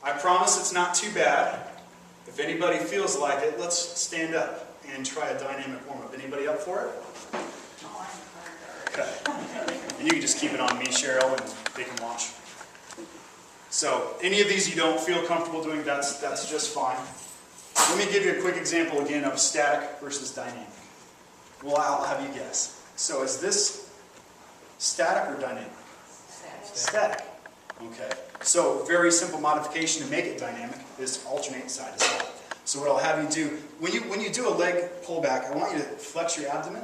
I promise it's not too bad. If anybody feels like it, let's stand up and try a dynamic warm-up. Anybody up for it? Okay. And you can just keep it on me, Cheryl, and they can watch. So, any of these you don't feel comfortable doing, that's just fine. Let me give you a quick example again of static versus dynamic. Well, I'll have you guess. So, is this static or dynamic? Static. Okay. So, very simple modification to make it dynamic is to alternate side to side. So what I'll have you do, when you do a leg pullback, I want you to flex your abdomen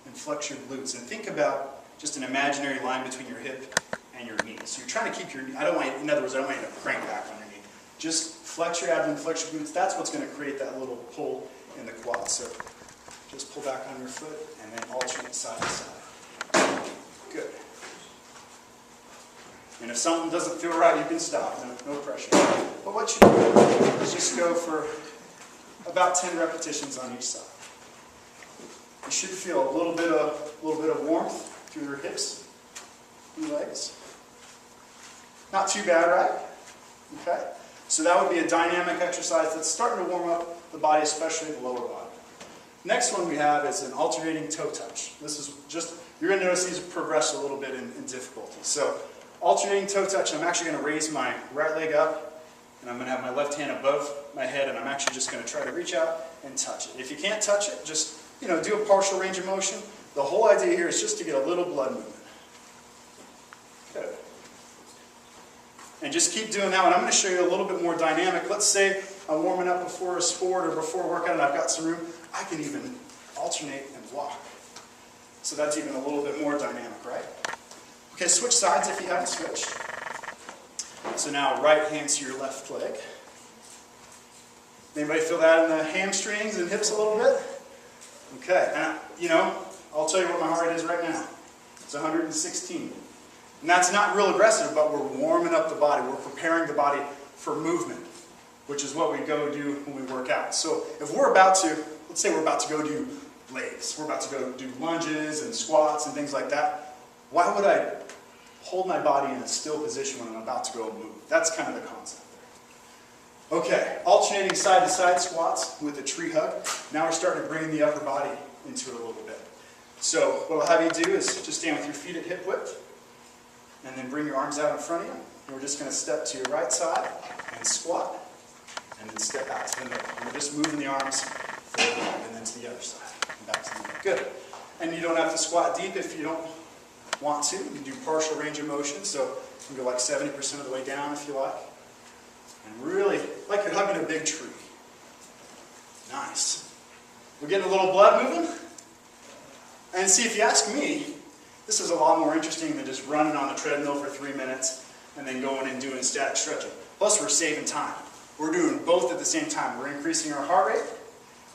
and flex your glutes. And think about just an imaginary line between your hip and your knee. So you're trying to keep your knee, in other words, I don't want you to crank back on your knee. Just flex your abdomen, flex your glutes. That's what's going to create that little pull in the quad. So just pull back on your foot and then alternate side to side. Good. And if something doesn't feel right, you can stop. No pressure. But what you do is just go for about 10 repetitions on each side. You should feel a little bit of warmth through your hips and legs. Not too bad, right? Okay. So that would be a dynamic exercise that's starting to warm up the body, especially the lower body. Next one we have is an alternating toe touch. This is just, you're going to notice these progress a little bit in difficulty. So alternating toe touch, I'm actually going to raise my right leg up, and I'm going to have my left hand above my head, and I'm actually just going to try to reach out and touch it. If you can't touch it, just do a partial range of motion. The whole idea here is just to get a little blood movement. Good. And just keep doing that one. I'm going to show you a little bit more dynamic. Let's say I'm warming up before a sport or before a workout and I've got some room. I can even alternate and walk. So that's even a little bit more dynamic, right? Okay, switch sides if you haven't switched. So now right hand to your left leg. Anybody feel that in the hamstrings and hips a little bit? Okay, now, I'll tell you what my heart rate is right now. It's 116. And that's not real aggressive, but we're warming up the body. We're preparing the body for movement, which is what we go do when we work out. So if we're about to, let's say we're about to go do legs. We're about to go do lunges and squats and things like that. Why would I hold my body in a still position when I'm about to go move? That's kind of the concept there. Okay, alternating side-to-side squats with a tree hug. Now we're starting to bring the upper body into it a little bit. So what I'll have you do is just stand with your feet at hip width, and then bring your arms out in front of you. And we're just going to step to your right side and squat, and then step out to the middle. And we're just moving the arms forward and then to the other side and back to the middle. Good. And you don't have to squat deep if you don't want to. You can do partial range of motion, so you can go like 70% of the way down if you like. And really, like you're hugging a big tree. Nice. We're getting a little blood moving. And see, if you ask me, this is a lot more interesting than just running on the treadmill for 3 minutes and then going and doing static stretching. Plus, we're saving time. We're doing both at the same time. We're increasing our heart rate,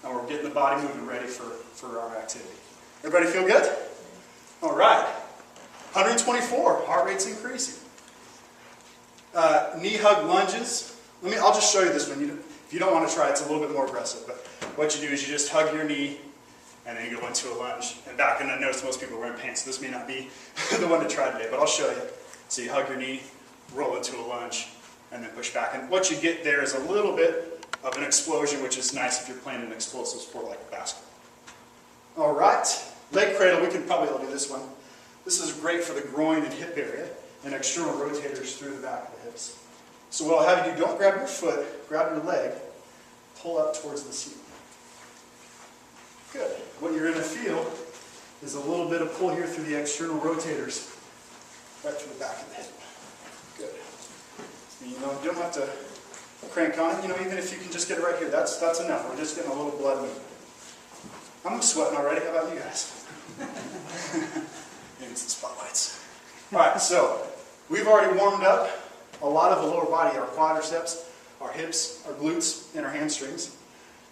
and we're getting the body moving ready for our activity. Everybody feel good? All right. 124, heart rate's increasing. Knee hug lunges. I'll just show you this one. If you don't want to try it, it's a little bit more aggressive. But what you do is you just hug your knee, and then you go into a lunge and back. And I notice most people are wearing pants, so this may not be the one to try today, but I'll show you. So you hug your knee, roll into a lunge, and then push back. And what you get there is a little bit of an explosion, which is nice if you're playing an explosive sport like basketball. All right, leg cradle, we can probably all do this one. This is great for the groin and hip area and external rotators through the back of the hips. So what I'll have you do, don't grab your foot, grab your leg, pull up towards the ceiling. Good. What you're going to feel is a little bit of pull here through the external rotators, right through the back of the hip. Good. And, you don't have to crank on it. Even if you can just get it right here, that's enough. We're just getting a little blood movement. I'm sweating already. How about you guys? Maybe it's the spotlights. All right, so we've already warmed up a lot of the lower body, our quadriceps, our hips, our glutes, and our hamstrings.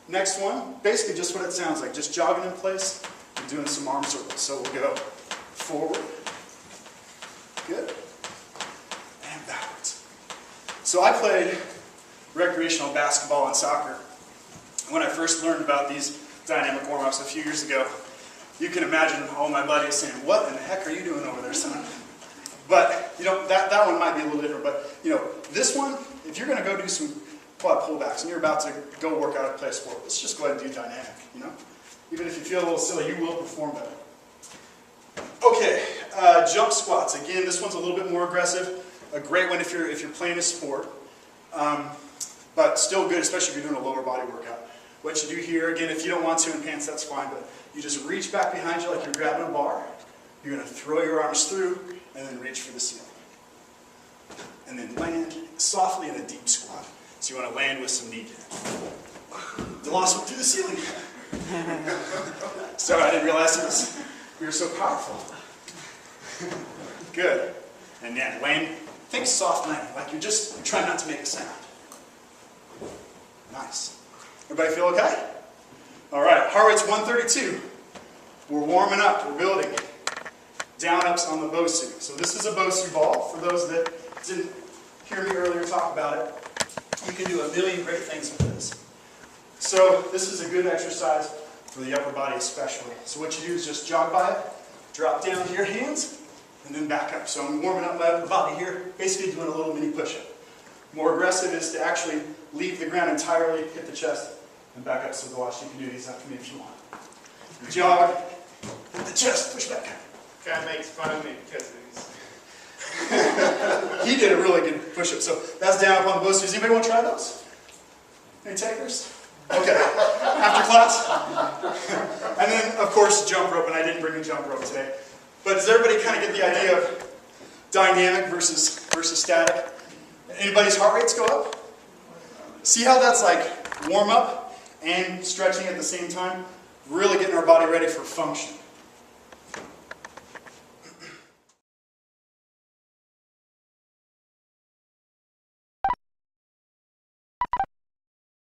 Next one, basically just what it sounds like, just jogging in place and doing some arm circles. So we'll go forward, good, and backwards. So I played recreational basketball and soccer. When I first learned about these dynamic warm-ups a few years ago, you can imagine all my buddies saying, "What in the heck are you doing over there, son?" But, you know, that one might be a little different. But, you know, this one, if you're going to go do some quad pullbacks and you're about to go work out and play a sport, let's just go ahead and do dynamic, you know? Even if you feel a little silly, you will perform better. Okay, jump squats. Again, this one's a little bit more aggressive. A great one if you're playing a sport, but still good, especially if you're doing a lower body workout. What you do here, again, if you don't want to in pants, that's fine, but you just reach back behind you like you're grabbing a bar. You're going to throw your arms through and then reach for the ceiling. And then land softly in a deep squat. So you want to land with some knee jab. The loss went through the ceiling. Sorry, I didn't realize we were so powerful. Good. And then land, think soft landing, like you're trying not to make a sound. Nice. Everybody feel okay? All right, heart rate's 132. We're warming up, we're building. Down-ups on the Bosu. So this is a Bosu ball. For those that didn't hear me earlier talk about it, you can do a million great things with this. So this is a good exercise for the upper body especially. So what you do is just jog by it, drop down to your hands, and then back up. So I'm warming up my upper body here, basically doing a little mini push-up. More aggressive is to actually leave the ground entirely, hit the chest, and back up. So Gouache, you can do these after me if you want. Jog, hit the chest, push back. Guy makes fun of me because of these. He did a really good push-up. So that's down up on the Bosu. Does anybody want to try those? Any takers? Okay. After class? And then, of course, jump rope. And I didn't bring a jump rope today. But does everybody kind of get the idea of dynamic versus static? Anybody's heart rates go up? See how that's like warm-up and stretching at the same time? Really getting our body ready for function.